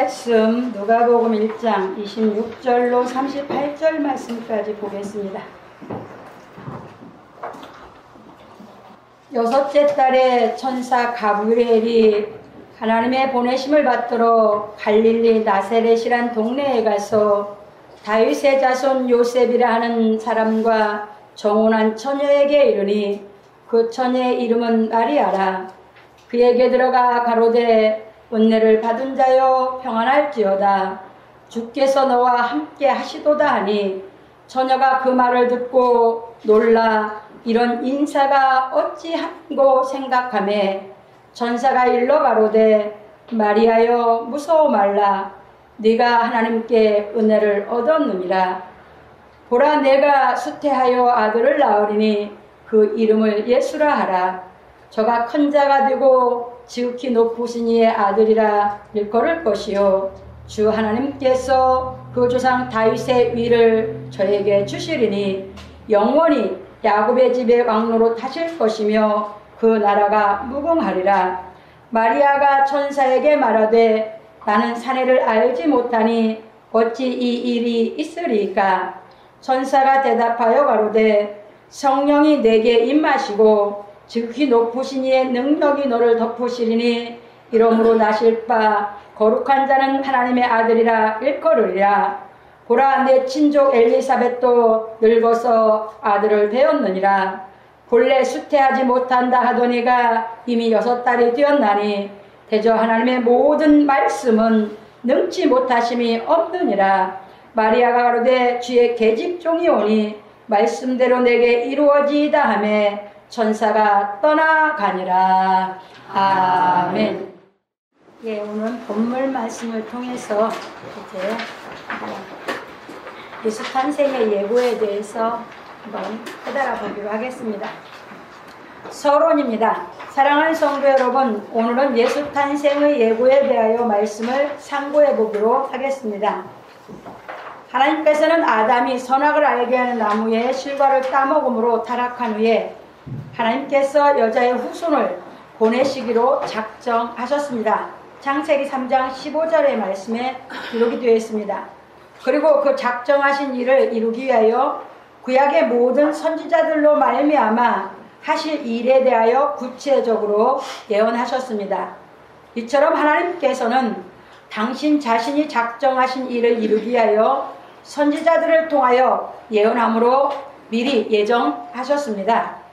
말씀 누가복음 1장 26절로 38절 말씀까지 보겠습니다. 여섯째 달에 천사 가브리엘이 하나님의 보내심을 받들어 갈릴리 나세렛이란 동네에 가서 다윗의 자손 요셉이라 하는 사람과 정혼한 처녀에게 이르니 그 처녀의 이름은 마리아라. 그에게 들어가 가로되 은혜를 받은 자여 평안할지어다. 주께서 너와 함께 하시도다 하니 처녀가 그 말을 듣고 놀라 이런 인사가 어찌한고 생각하매 천사가 일러 가로되 마리아여 무서워 말라. 네가 하나님께 은혜를 얻었느니라. 보라 내가 수태하여 아들을 낳으리니 그 이름을 예수라 하라. 저가 큰 자가 되고 지극히 높으신 이의 아들이라 일컬을 것이요 주 하나님께서 그 조상 다윗의 위를 저에게 주시리니 영원히 야곱의 집의 왕노로 타실 것이며 그 나라가 무궁하리라. 마리아가 천사에게 말하되 나는 사내를 알지 못하니 어찌 이 일이 있으리까. 천사가 대답하여 가로되 성령이 내게 임하시고 지극히 높으신 이의 능력이 너를 덮으시리니 이러므로 나실 바 거룩한 자는 하나님의 아들이라 일컬으리라. 보라 내 친족 엘리사벳도 늙어서 아들을 배었느니라. 본래 수태하지 못한다 하더니가 이미 6달이 되었나니 대저 하나님의 모든 말씀은 능치 못하심이 없느니라. 마리아가 가로되 주의 계집종이 오니 말씀대로 내게 이루어지이다 하며 천사가 떠나가니라. 아멘. 예, 오늘 본문 말씀을 통해서 이제 예수 탄생의 예고에 대해서 한번 깨달아 보기로 하겠습니다. 서론입니다. 사랑하는 성도 여러분, 오늘은 예수 탄생의 예고에 대하여 말씀을 상고해 보기로 하겠습니다. 하나님께서는 아담이 선악을 알게 하는 나무의 실과를 따먹음으로 타락한 후에 하나님께서 여자의 후손을 보내시기로 작정하셨습니다. 창세기 3장 15절의 말씀에 기록이 되어 있습니다. 그리고 그 작정하신 일을 이루기 위하여 구약의 모든 선지자들로 말미암아 하실 일에 대하여 구체적으로 예언하셨습니다. 이처럼 하나님께서는 당신 자신이 작정하신 일을 이루기 위하여 선지자들을 통하여 예언함으로 미리 예정하셨습니다.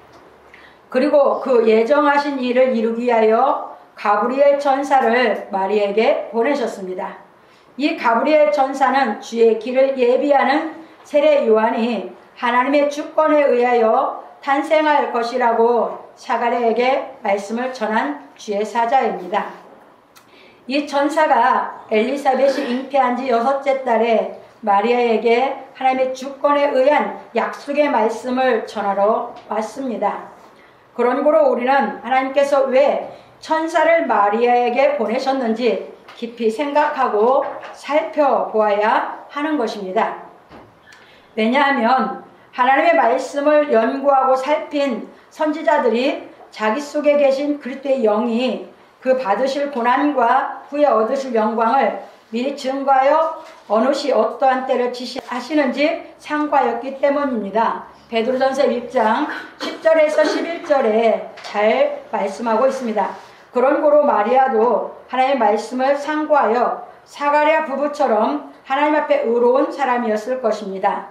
그리고 그 예정하신 일을 이루기 위하여 가브리엘 천사를 마리아에게 보내셨습니다. 이 가브리엘 천사는 주의 길을 예비하는 세례 요한이 하나님의 주권에 의하여 탄생할 것이라고 사가랴에게 말씀을 전한 주의 사자입니다. 이 천사가 엘리사벳이 잉태한 지 6째 달에 마리아에게 하나님의 주권에 의한 약속의 말씀을 전하러 왔습니다. 그런 거로 우리는 하나님께서 왜 천사를 마리아에게 보내셨는지 깊이 생각하고 살펴보아야 하는 것입니다. 왜냐하면 하나님의 말씀을 연구하고 살핀 선지자들이 자기 속에 계신 그리스도의 영이 그 받으실 고난과 후에 얻으실 영광을 미리 증거하여 어느 시 어떠한 때를 지시하시는지 상고하였기 때문입니다. 베드로전서 1장 10절에서 11절에 잘 말씀하고 있습니다. 그런 고로 마리아도 하나님의 말씀을 상고하여 사가랴 부부처럼 하나님 앞에 의로운 사람이었을 것입니다.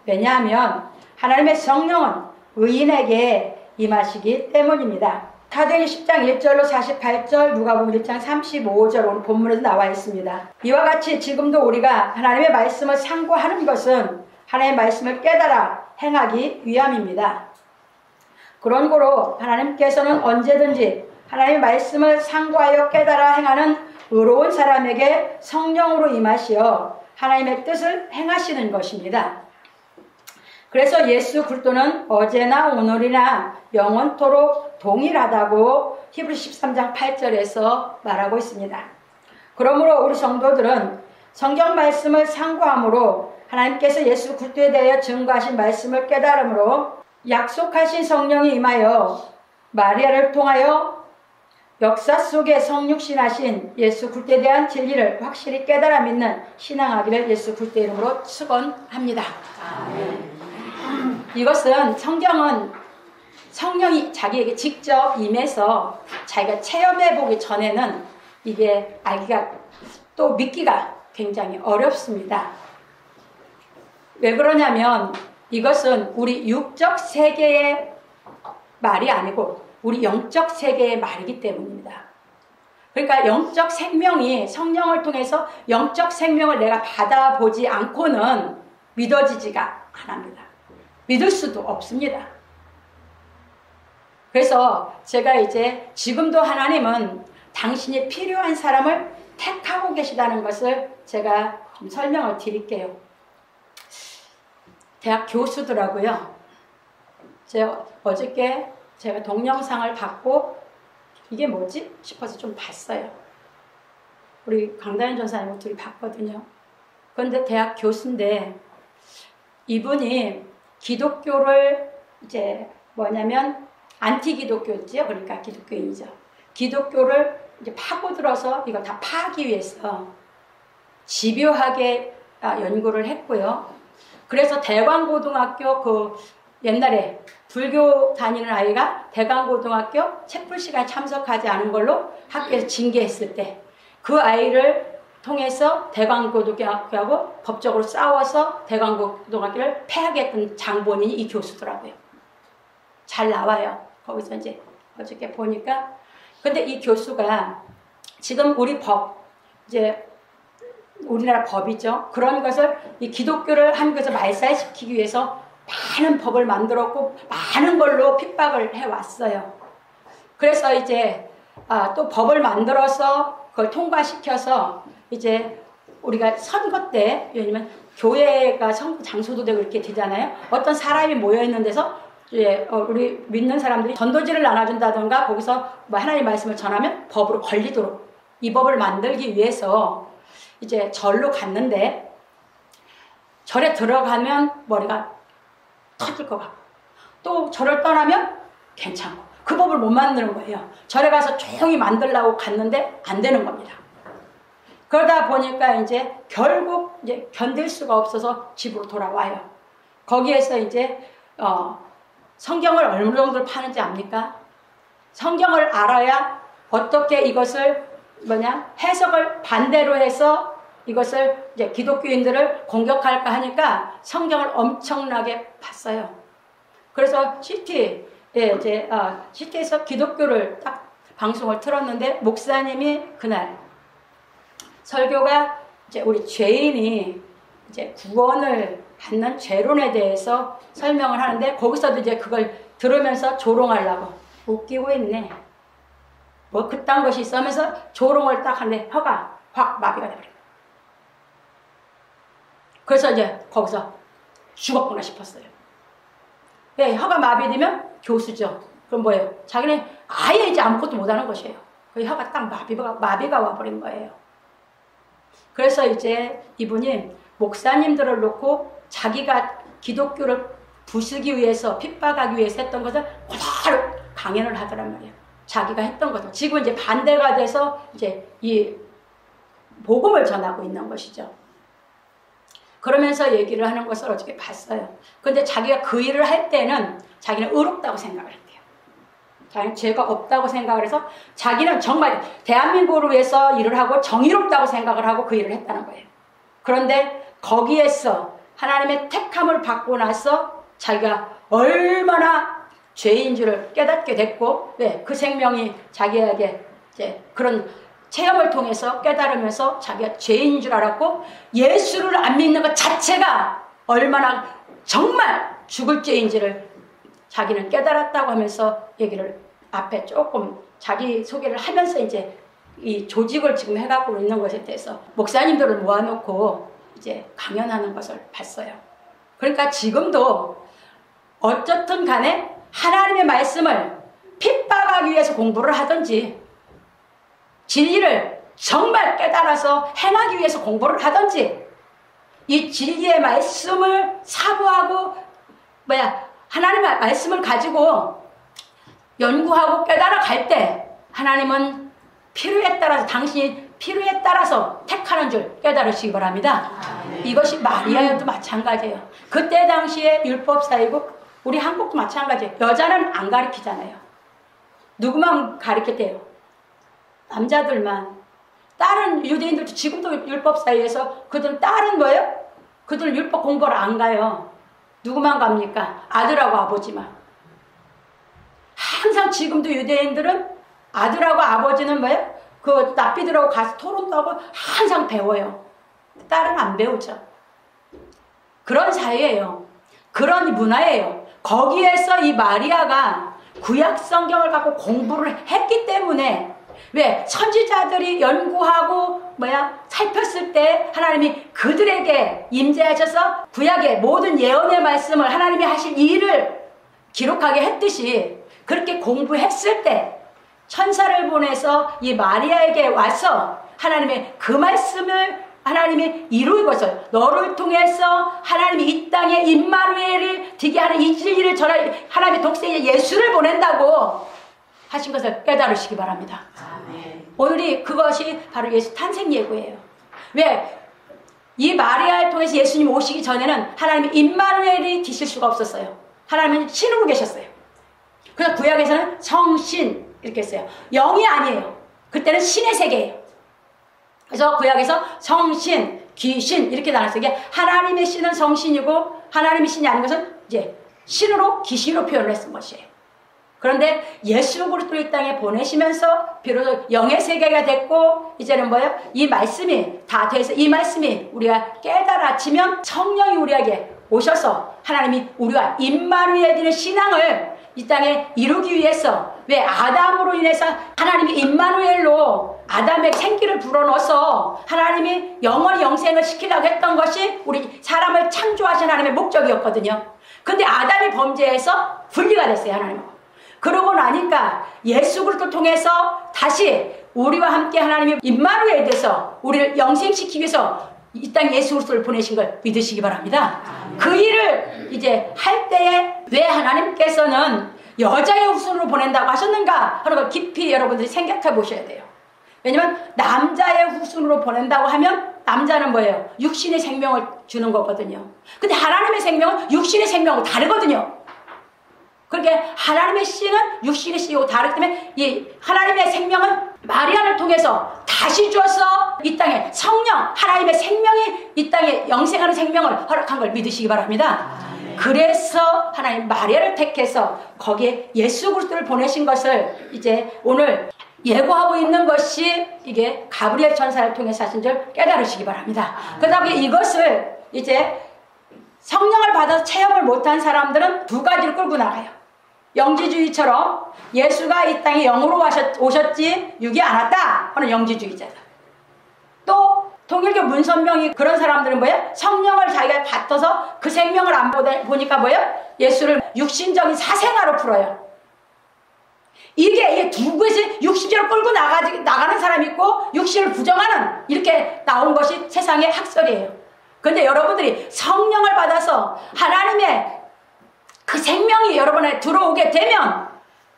왜냐하면 하나님의 성령은 의인에게 임하시기 때문입니다. 사도행전 10장 1절로 48절, 누가복음 1장 35절 오늘 본문에도 나와 있습니다. 이와 같이 지금도 우리가 하나님의 말씀을 상고하는 것은 하나님의 말씀을 깨달아 행하기 위함입니다. 그런 거로 하나님께서는 언제든지 하나님의 말씀을 상고하여 깨달아 행하는 의로운 사람에게 성령으로 임하시어 하나님의 뜻을 행하시는 것입니다. 그래서 예수 그리스도는 어제나 오늘이나 영원토록 동일하다고 히브리서 13장 8절에서 말하고 있습니다. 그러므로 우리 성도들은 성경 말씀을 상고함으로 하나님께서 예수 그리스도에 대하여 증거하신 말씀을 깨달음으로 약속하신 성령이 임하여 마리아를 통하여 역사 속에 성육신하신 예수 그리스도에 대한 진리를 확실히 깨달아 믿는 신앙하기를 예수 그리스도 이름으로 축원합니다. 이것은 성경은 성령이 자기에게 직접 임해서 자기가 체험해 보기 전에는 이게 알기가 또 믿기가 굉장히 어렵습니다. 왜 그러냐면 이것은 우리 육적 세계의 말이 아니고 우리 영적 세계의 말이기 때문입니다. 그러니까 영적 생명이 성령을 통해서 영적 생명을 내가 받아보지 않고는 믿어지지가 않습니다. 믿을 수도 없습니다. 그래서 제가 이제 지금도 하나님은 당신이 필요한 사람을 택하고 계시다는 것을 제가 좀 설명을 드릴게요. 대학 교수더라고요. 제가 어저께 제가 동영상을 받고 이게 뭐지? 싶어서 좀 봤어요. 우리 강다현 전사님하고 둘이 봤거든요. 그런데 대학 교수인데 이분이 기독교를 이제 뭐냐면 안티 기독교죠. 그러니까 기독교인이죠. 기독교를 이제 파고들어서 이걸 다 파기 위해서 집요하게 연구를 했고요. 그래서 대광고등학교 그 옛날에 불교 다니는 아이가 대광고등학교 책풀 시간에 참석하지 않은 걸로 학교에서 징계했을 때 그 아이를 통해서 대광고등학교하고 법적으로 싸워서 대광고등학교를 폐하게 했던 장본인이 이 교수더라고요. 잘 나와요. 거기서 이제 어저께 보니까. 근데 이 교수가 지금 우리 법, 이제 우리나라 법이죠. 그런 것을 이 기독교를 한국에서 말살시키기 위해서 많은 법을 만들었고 많은 걸로 핍박을 해왔어요. 그래서 이제 또 법을 만들어서 그걸 통과시켜서 이제 우리가 선거 때 왜냐면 교회가 선거 장소도 되고 이렇게 되잖아요. 어떤 사람이 모여있는 데서 이제 우리 믿는 사람들이 전도지를 나눠준다던가 거기서 뭐 하나님 말씀을 전하면 법으로 걸리도록 이 법을 만들기 위해서 이제 절로 갔는데 절에 들어가면 머리가 터질 것 같고 또 절을 떠나면 괜찮고 그 법을 못 만드는 거예요. 절에 가서 조용히 만들려고 갔는데 안 되는 겁니다. 그러다 보니까 이제 결국 이제 견딜 수가 없어서 집으로 돌아와요. 거기에서 이제 성경을 어느 정도로 파는지 압니까? 성경을 알아야 어떻게 이것을 해석을 반대로 해서 이것을 이제 기독교인들을 공격할까 하니까 성경을 엄청나게 봤어요. 그래서 CT에서 기독교를 딱 방송을 틀었는데 목사님이 그날 설교가 이제 우리 죄인이 이제 구원을 받는 죄론에 대해서 설명을 하는데 거기서도 이제 그걸 들으면서 조롱하려고 웃기고 있네. 뭐 그딴 것이 있으면서 조롱을 딱 하는데 혀가 확 마비가 돼버려. 그래서 이제 거기서 죽었구나 싶었어요. 왜 혀가 마비되면 교수죠. 그럼 뭐예요? 자기는 아예 이제 아무것도 못하는 것이에요. 그 혀가 딱 마비가 와버린 거예요. 그래서 이제 이분이 목사님들을 놓고 자기가 기독교를 부수기 위해서 핍박하기 위해서 했던 것을 그대로 강연을 하더란 말이에요. 자기가 했던 것을. 지금 이제 반대가 돼서 이제 이 복음을 전하고 있는 것이죠. 그러면서 얘기를 하는 것을 어저께 봤어요. 근데 자기가 그 일을 할 때는 자기는 의롭다고 생각을 했대요. 자기는 죄가 없다고 생각을 해서 자기는 정말 대한민국을 위해서 일을 하고 정의롭다고 생각을 하고 그 일을 했다는 거예요. 그런데 거기에서 하나님의 택함을 받고 나서 자기가 얼마나 죄인 줄을 깨닫게 됐고, 왜? 그 생명이 자기에게 이제 그런 체험을 통해서 깨달으면서 자기가 죄인 줄 알았고, 예수를 안 믿는 것 자체가 얼마나 정말 죽을 죄인지를 자기는 깨달았다고 하면서 얘기를 앞에 조금 자기 소개를 하면서 이제 이 조직을 지금 해가고 있는 것에 대해서 목사님들을 모아놓고 이제 강연하는 것을 봤어요. 그러니까 지금도 어쨌든 간에 하나님의 말씀을 핍박하기 위해서 공부를 하든지 진리를 정말 깨달아서 행하기 위해서 공부를 하든지 이 진리의 말씀을 사고하고 하나님의 말씀을 가지고 연구하고 깨달아 갈 때 하나님은 필요에 따라서, 당신이 필요에 따라서 택하는 줄 깨달으시기 바랍니다. 이것이 마리아여도 마찬가지예요. 그때 당시에 율법사이고 우리 한국도 마찬가지예요. 여자는 안 가르치잖아요. 누구만 가르쳤대요? 남자들만. 다른 유대인들도 지금도 율법사이에서 그들은 딸은 뭐예요? 그들은 율법 공부를 안 가요. 누구만 갑니까? 아들하고 아버지만. 항상 지금도 유대인들은 아들하고 아버지는 뭐예요? 그 납비들하고 가서 토론도 하고 항상 배워요. 딸은 안 배우죠. 그런 사이예요. 그런 문화예요. 거기에서 이 마리아가 구약 성경을 갖고 공부를 했기 때문에, 왜? 선지자들이 연구하고 살폈을 때 하나님이 그들에게 임재하셔서 구약의 모든 예언의 말씀을 하나님이 하실 일을 기록하게 했듯이, 그렇게 공부했을 때 천사를 보내서 이 마리아에게 와서 하나님의 그 말씀을 하나님이 이루고 있어요. 너를 통해서 하나님이 이 땅에 임마누엘을 되게 하는 이 진리를 전할 하나님의 독생자 예수를 보낸다고 하신 것을 깨달으시기 바랍니다. 아멘. 오늘이 그것이 바로 예수 탄생 예고예요. 왜? 이 마리아를 통해서 예수님 오시기 전에는 하나님이 임마누엘이 계실 수가 없었어요. 하나님은 신으로 계셨어요. 그래서 구약에서는 성신 이렇게 했어요. 영이 아니에요. 그때는 신의 세계예요. 그래서 구약에서 성신, 귀신 이렇게 나눴어요. 이게 하나님의 신은 성신이고 하나님의 신이 아닌 것은 이제 신으로 귀신으로 표현을 했은 것이에요. 그런데 예수 그리스도를 이 땅에 보내시면서 비로소 영의 세계가 됐고, 이제는 뭐예요? 이 말씀이 다 돼서 이 말씀이 우리가 깨달아지면 성령이 우리에게 오셔서 하나님이 우리와 임마누엘 되는 신앙을 이 땅에 이루기 위해서, 왜? 아담으로 인해서 하나님이 임마누엘로 아담의 생기를 불어넣어서 하나님이 영원히 영생을 시키려고 했던 것이 우리 사람을 창조하신 하나님의 목적이었거든요. 근데 아담이 범죄해서 분리가 됐어요, 하나님하고. 그러고 나니까 예수 그리스도를 통해서 다시 우리와 함께 하나님이 임마누엘에 대해서 우리를 영생시키기 위해서 이 땅에 예수 그리스도를 보내신 걸 믿으시기 바랍니다. 그 일을 이제 할 때에 왜 하나님께서는 여자의 후손으로 보낸다고 하셨는가 하는 걸 깊이 여러분들이 생각해 보셔야 돼요. 왜냐면 남자의 후손으로 보낸다고 하면 남자는 뭐예요? 육신의 생명을 주는 거거든요. 근데 하나님의 생명은 육신의 생명하고 다르거든요. 그렇게 하나님의 씨는 육신의 씨고 다르기 때문에 이 하나님의 생명은 마리아를 통해서 다시 주어서 이 땅에 성령, 하나님의 생명이 이 땅에 영생하는 생명을 허락한 걸 믿으시기 바랍니다. 그래서 하나님 마리아를 택해서 거기에 예수 그리스도를 보내신 것을 이제 오늘 예고하고 있는 것이 이게 가브리엘 천사를 통해서 하신 줄 깨달으시기 바랍니다. 그러다 보니 이것을 이제 성령을 받아서 체험을 못한 사람들은 두 가지를 끌고 나가요. 영지주의처럼 예수가 이 땅에 영으로 오셨지 육이 안 왔다 하는 영지주의자다. 또 통일교 문선명이 그런 사람들은 뭐예요? 성령을 자기가 받아서 그 생명을 안 보니까 뭐예요? 예수를 육신적인 사생아로 풀어요. 이게 두 것이 육신적으로 끌고 나가는 사람이 있고 육신을 부정하는, 이렇게 나온 것이 세상의 학설이에요. 그런데 여러분들이 성령을 받아서 하나님의 그 생명이 여러분에 들어오게 되면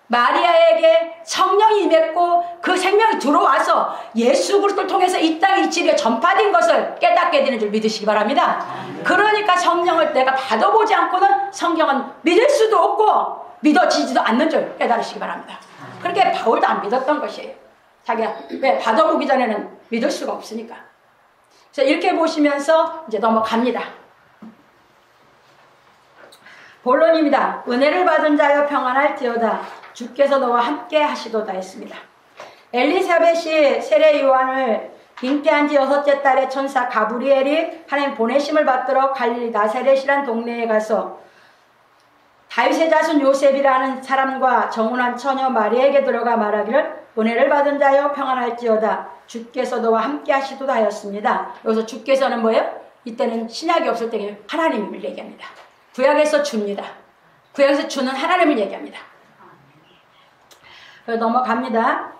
마리아에게 성령이 임했고 그 생명이 들어와서 예수 그리스도를 통해서 이 땅에 이 진리가 전파된 것을 깨닫게 되는 줄 믿으시기 바랍니다. 그러니까 성령을 내가 받아보지 않고는 성경은 믿을 수도 없고 믿어지지도 않는 줄 깨달으시기 바랍니다. 그렇게 바울도 안 믿었던 것이에요. 자기가 왜 받아보기 전에는 믿을 수가 없으니까. 그래서 이렇게 보시면서 이제 넘어갑니다. 본론입니다. 은혜를 받은 자여 평안할지어다 주께서 너와 함께 하시도다 했습니다. 엘리사벳이 세례 요한을 잉태한 지 6째 달에 천사 가브리엘이 하나님 보내심을 받들어 갈릴리 나사렛이란 동네에 가서 다윗의 자손 요셉이라는 사람과 정혼한 처녀 마리아에게 들어가 말하기를 은혜를 받은 자여 평안할지어다 주께서 너와 함께 하시도다 하였습니다. 여기서 주께서는 뭐예요? 이때는 신약이 없을 때 하나님을 얘기합니다. 구약에서 줍니다. 구약에서 주는 하나님을 얘기합니다. 넘어갑니다.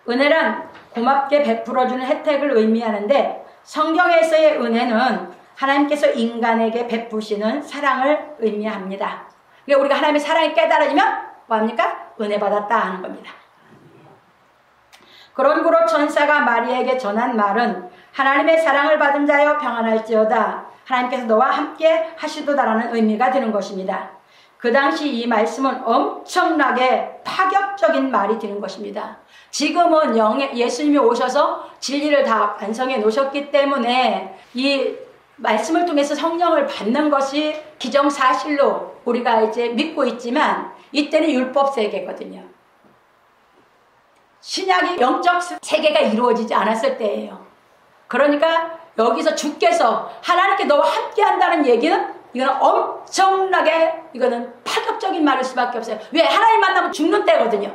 은혜란 고맙게 베풀어주는 혜택을 의미하는데, 성경에서의 은혜는 하나님께서 인간에게 베푸시는 사랑을 의미합니다. 그러니까 우리가 하나님의 사랑이 깨달아지면 뭐합니까? 은혜 받았다 하는 겁니다. 그러므로 천사가 마리아에게 전한 말은 하나님의 사랑을 받은 자여 평안할지어다. 하나님께서 너와 함께 하시도다라는 의미가 되는 것입니다. 그 당시 이 말씀은 엄청나게 파격적인 말이 되는 것입니다. 지금은 예수님이 오셔서 진리를 다 완성해 놓으셨기 때문에 이 말씀을 통해서 성령을 받는 것이 기정사실로 우리가 이제 믿고 있지만 이때는 율법 세계거든요. 신약이 영적 세계가 이루어지지 않았을 때예요. 그러니까 여기서 주께서 하나님께 너와 함께 한다는 얘기는 이거는 엄청나게 이거는 파격적인 말일 수밖에 없어요. 왜? 하나님 만나면 죽는 때거든요.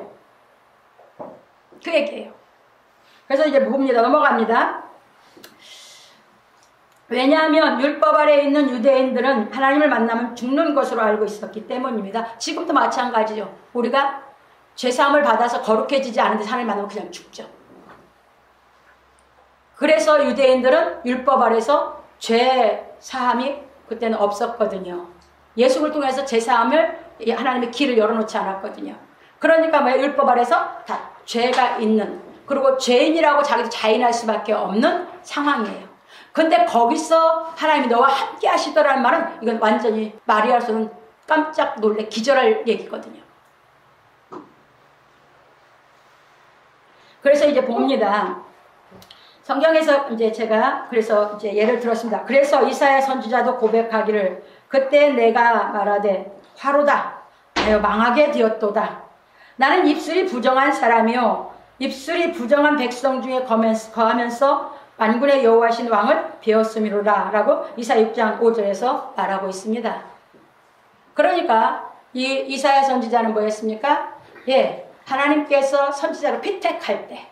그 얘기예요. 그래서 이제 봅니다. 넘어갑니다. 왜냐하면 율법 아래에 있는 유대인들은 하나님을 만나면 죽는 것으로 알고 있었기 때문입니다. 지금도 마찬가지죠. 우리가 죄사함을 받아서 거룩해지지 않은데 하나님 만나면 그냥 죽죠. 그래서 유대인들은 율법 아래서 죄사함이 그때는 없었거든요. 예수를 통해서 죄사함을 하나님의 길을 열어놓지 않았거든요. 그러니까 뭐 율법 아래서 다 죄가 있는, 그리고 죄인이라고 자기도 자인할 수밖에 없는 상황이에요. 근데 거기서 하나님이 너와 함께 하시더라는 말은 이건 완전히 마리아로서는 깜짝 놀래 기절할 얘기거든요. 그래서 이제 봅니다. 성경에서 이제 제가 그래서 이제 예를 들었습니다. 그래서 이사야 선지자도 고백하기를 그때 내가 말하되 화로다 하여 망하게 되었도다. 나는 입술이 부정한 사람이요 입술이 부정한 백성 중에 거하면서 만군의 여호와신 왕을 배웠음이로라 라고 이사야 6장 5절에서 말하고 있습니다. 그러니까 이 이사야 선지자는 뭐였습니까? 예, 하나님께서 선지자로 피택할 때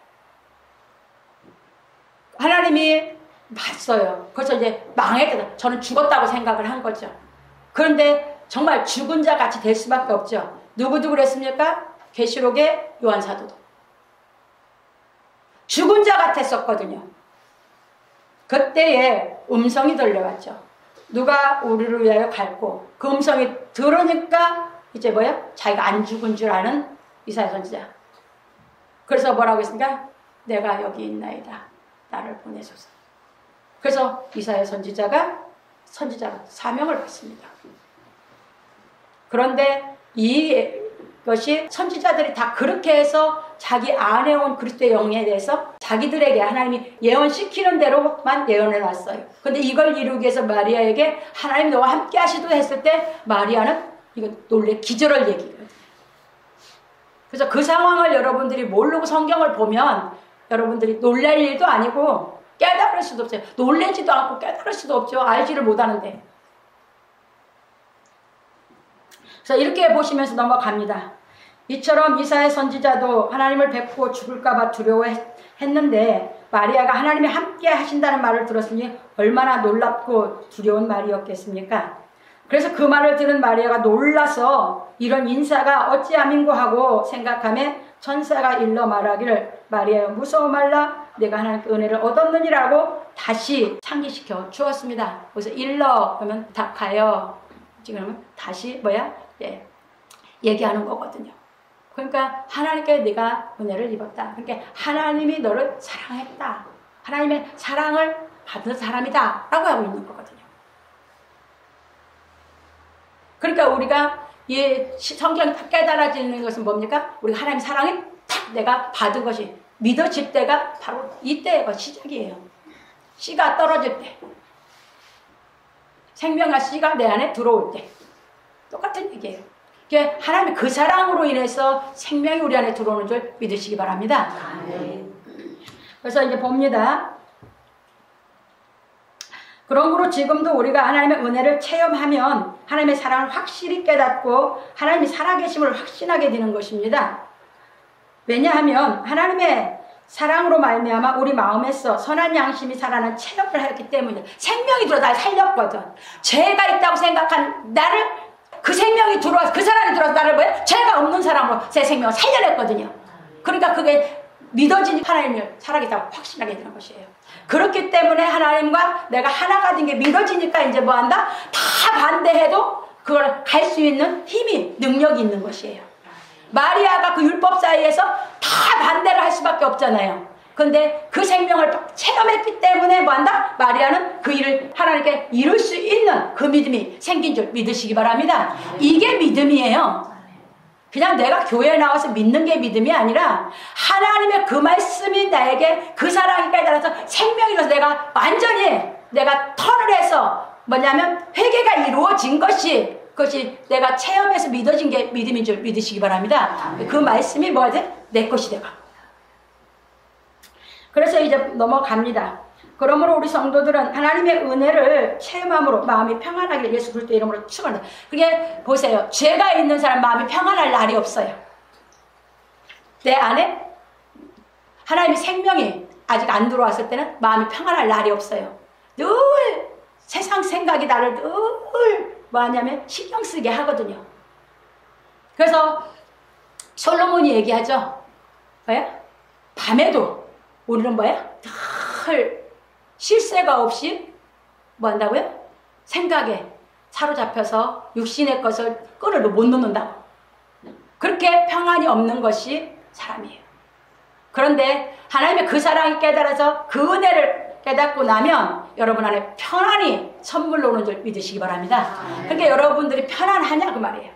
하나님이 봤어요. 그래서 이제 망했다. 저는 죽었다고 생각을 한 거죠. 그런데 정말 죽은 자 같이 될 수밖에 없죠. 누구도 그랬습니까? 계시록의 요한 사도도 죽은 자 같았었거든요. 그때에 음성이 들려왔죠. 누가 우리를 위하여 갈고 그 음성이 들으니까 이제 뭐야? 자기가 안 죽은 줄 아는 이사야 선지자. 그래서 뭐라고 했습니까? 내가 여기 있나이다. 나를 보내소서. 그래서 이사야 선지자가 사명을 받습니다. 그런데 이것이 선지자들이 다 그렇게 해서 자기 안에 온 그리스도의 영에 대해서 자기들에게 하나님이 예언시키는 대로만 예언해 놨어요. 근데 이걸 이루기 위해서 마리아에게 하나님 너와 함께 하시도 했을 때 마리아는 이거 놀래 기절할 얘기거든요. 그래서 그 상황을 여러분들이 모르고 성경을 보면 여러분들이 놀랄 일도 아니고 깨달을 수도 없어요. 놀래지도 않고 깨달을 수도 없죠. 알지를 못하는데. 그래서 이렇게 보시면서 넘어갑니다. 이처럼 이사야 선지자도 하나님을 뵙고 죽을까봐 두려워했는데 마리아가 하나님이 함께 하신다는 말을 들었으니 얼마나 놀랍고 두려운 말이었겠습니까? 그래서 그 말을 들은 마리아가 놀라서 이런 인사가 어찌함인고 하고 생각하며 천사가 일러 말하기를 마리아여 무서워 말라 내가 하나님께 은혜를 얻었느니라고 다시 상기시켜 주었습니다. 그래서 일러 그러면 답하여 지금 다시 예, 얘기하는 거거든요. 그러니까 하나님께 네가 은혜를 입었다. 그러니까 하나님이 너를 사랑했다. 하나님의 사랑을 받은 사람이다 라고 하고 있는 거거든요. 그러니까 우리가 이 성경이 딱 깨달아지는 것은 뭡니까? 우리가 하나님 사랑을 딱 내가 받은 것이 믿어질 때가 바로 이때가 시작이에요. 씨가 떨어질 때. 생명과 씨가 내 안에 들어올 때. 똑같은 얘기예요. 하나님의 그 사랑으로 인해서 생명이 우리 안에 들어오는 줄 믿으시기 바랍니다. 그래서 이제 봅니다. 그러므로 지금도 우리가 하나님의 은혜를 체험하면 하나님의 사랑을 확실히 깨닫고 하나님이 살아계심을 확신하게 되는 것입니다. 왜냐하면 하나님의 사랑으로 말미암아 우리 마음에서 선한 양심이 살아난 체험을 하였기 때문이에요. 생명이 들어 날 살렸거든. 죄가 있다고 생각한 나를 그 생명이 들어와서 그 사람이 들어와서 나를 뭐야? 죄가 없는 사람으로 제 생명을 살려냈거든요. 그러니까 그게 믿어지니 하나님을 살아계시다고 확신하게 되는 것이에요. 그렇기 때문에 하나님과 내가 하나가 된 게 믿어지니까 이제 뭐 한다? 다 반대해도 그걸 갈 수 있는 힘이 능력이 있는 것이에요. 마리아가 그 율법 사이에서 다 반대를 할 수밖에 없잖아요. 근데 그 생명을 체험했기 때문에 뭐한다? 마리아는 그 일을 하나님께 이룰 수 있는 그 믿음이 생긴 줄 믿으시기 바랍니다. 이게 믿음이에요. 그냥 내가 교회에 나와서 믿는 게 믿음이 아니라 하나님의 그 말씀이 나에게 그 사랑이 깨달아서 생명이 돼서 내가 완전히 내가 턴을 해서 뭐냐면 회개가 이루어진 것이 그것이 내가 체험해서 믿어진 게 믿음인 줄 믿으시기 바랍니다. 그 말씀이 뭐가 돼? 내 것이 되고. 그래서 이제 넘어갑니다. 그러므로 우리 성도들은 하나님의 은혜를 체험함으로 마음이 평안하게 예수 그리스도 이름으로 축원한다. 그게 보세요. 죄가 있는 사람 마음이 평안할 날이 없어요. 내 안에 하나님의 생명이 아직 안 들어왔을 때는 마음이 평안할 날이 없어요. 늘 세상 생각이 나를 늘 뭐하냐면 신경 쓰게 하거든요. 그래서 솔로몬이 얘기하죠. 뭐야? 밤에도 우리는 뭐야? 늘 쉴 새가 없이 뭐 한다고요? 생각에 사로잡혀서 육신의 것을 끈으로 못 놓는다고. 그렇게 평안이 없는 것이 사람이에요. 그런데 하나님의 그 사랑이 깨달아서 그 은혜를 깨닫고 나면 여러분 안에 편안이 선물로 오는 줄 믿으시기 바랍니다. 그러니까 여러분들이 편안하냐 그 말이에요.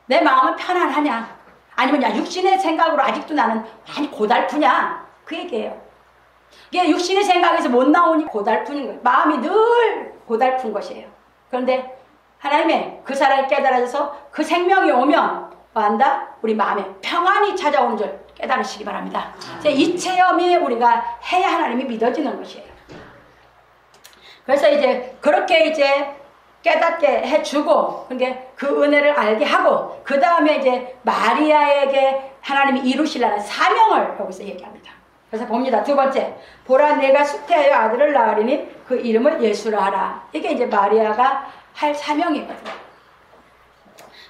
내 마음은 편안하냐 아니면 야 육신의 생각으로 아직도 나는 많이 고달프냐 그 얘기예요. 이게 육신의 생각에서 못 나오니 고달픈 거예요. 마음이 늘 고달픈 것이에요. 그런데 하나님의 그 사랑이 깨달아져서 그 생명이 오면 뭐 한다? 우리 마음에 평안이 찾아오는 줄 깨달으시기 바랍니다. 이 체험이 우리가 해야 하나님이 믿어지는 것이에요. 그래서 이제 그렇게 이제 깨닫게 해주고, 그러니까 그 은혜를 알게 하고, 그 다음에 이제 마리아에게 하나님이 이루시려는 사명을 여기서 얘기합니다. 그래서 봅니다. 두 번째, 보라 내가 수태하여 아들을 낳으리니 그 이름을 예수라 하라. 이게 이제 마리아가 할 사명이거든요.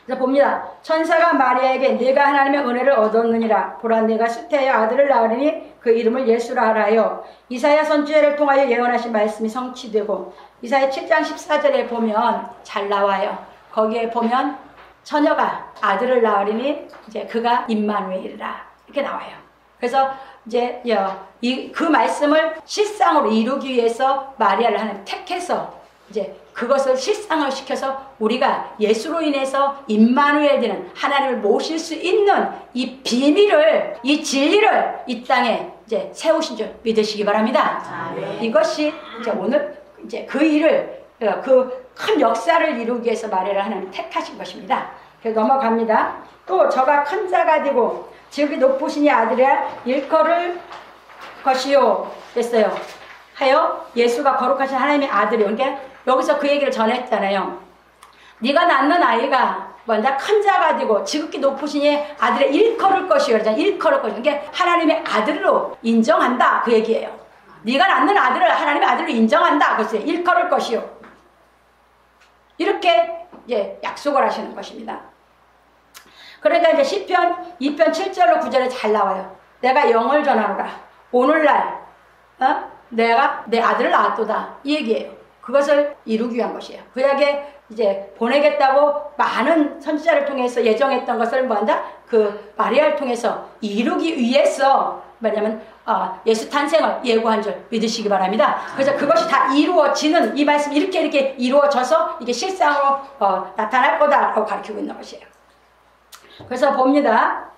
그래서 봅니다. 천사가 마리아에게 네가 하나님의 은혜를 얻었느니라. 보라 내가 수태하여 아들을 낳으리니 그 이름을 예수라 하라요. 이사야 선지자를 통하여 예언하신 말씀이 성취되고, 이사야 7장 14절에 보면 잘 나와요. 거기에 보면 처녀가 아들을 낳으리니 이제 그가 임마누엘이라 이렇게 나와요. 그래서 이제 그 말씀을 실상으로 이루기 위해서 마리아를 하나님 택해서 이제 그것을 실상을 시켜서 우리가 예수로 인해서 임마누엘 되는 하나님을 모실 수 있는 이 비밀을, 이 진리를 이 땅에 이제 세우신 줄 믿으시기 바랍니다. 이것이 이제 오늘 이제 그 일을, 그 큰 역사를 이루기 위해서 마리아를 하나님 택하신 것입니다. 그래서 넘어갑니다. 또 저가 큰 자가 되고 지극히 높으시니 아들이라 일컬을 것이요 됐어요. 하여 예수가 거룩하신 하나님의 아들이요. 그러니까 여기서 그 얘기를 전했잖아요. 네가 낳는 아이가 먼저 큰 자가 되고 지극히 높으시니 아들의 일컬을 것이요. 그러잖아요. 일컬을 것이요. 그러니까 하나님의 아들로 인정한다 그 얘기예요. 네가 낳는 아들을 하나님의 아들로 인정한다. 그것이 일컬을 것이요. 이렇게 이제 약속을 하시는 것입니다. 그러니까 이제 시편 2편 7절로 9절에 잘 나와요. 내가 영을 전하노라. 오늘날 내가 내 아들을 낳았도다. 이 얘기예요. 그것을 이루기 위한 것이에요. 그에게 이제 보내겠다고 많은 선지자를 통해서 예정했던 것을 뭐한다? 그 마리아를 통해서 이루기 위해서 뭐냐면 예수 탄생을 예고한 줄 믿으시기 바랍니다. 그래서 그것이 다 이루어지는 이 말씀이 이렇게 이루어져서 이게 실상으로 나타날 거다라고 가르치고 있는 것이에요. 그래서 봅니다.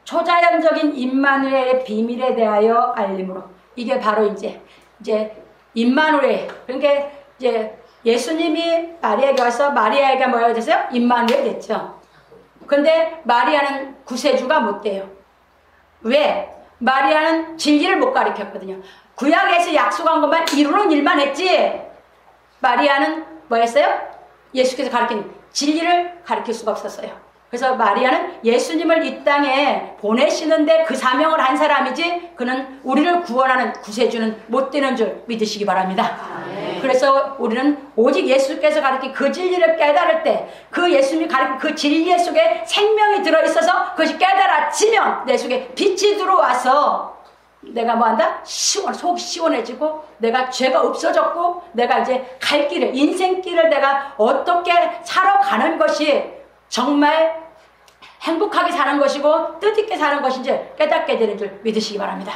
초자연적인 임마누엘의 비밀에 대하여 알림으로 이게 바로 이제 임마누엘, 그러니까 이제 예수님이 마리아에게 와서 마리아에게 뭐라고 됐어요? 임마누엘 됐죠. 근데 마리아는 구세주가 못 돼요. 왜? 마리아는 진리를 못 가르쳤거든요. 구약에서 약속한 것만 이루는 일만 했지 마리아는 뭐 했어요? 예수께서 가르친 진리를 가르칠 수가 없었어요. 그래서 마리아는 예수님을 이 땅에 보내시는데 그 사명을 한 사람이지 그는 우리를 구원하는 구세주는 못 되는 줄 믿으시기 바랍니다. 그래서 우리는 오직 예수께서 가르친 그 진리를 깨달을 때 그 예수님이 가르친 그 진리 속에 생명이 들어있어서 그것이 깨달아지면 내 속에 빛이 들어와서 내가 뭐한다? 속이 시원해지고 내가 죄가 없어졌고 내가 이제 갈 길을, 인생길을 내가 어떻게 살아가는 것이 정말 행복하게 사는 것이고 뜻있게 사는 것인지 깨닫게 되는 줄 믿으시기 바랍니다.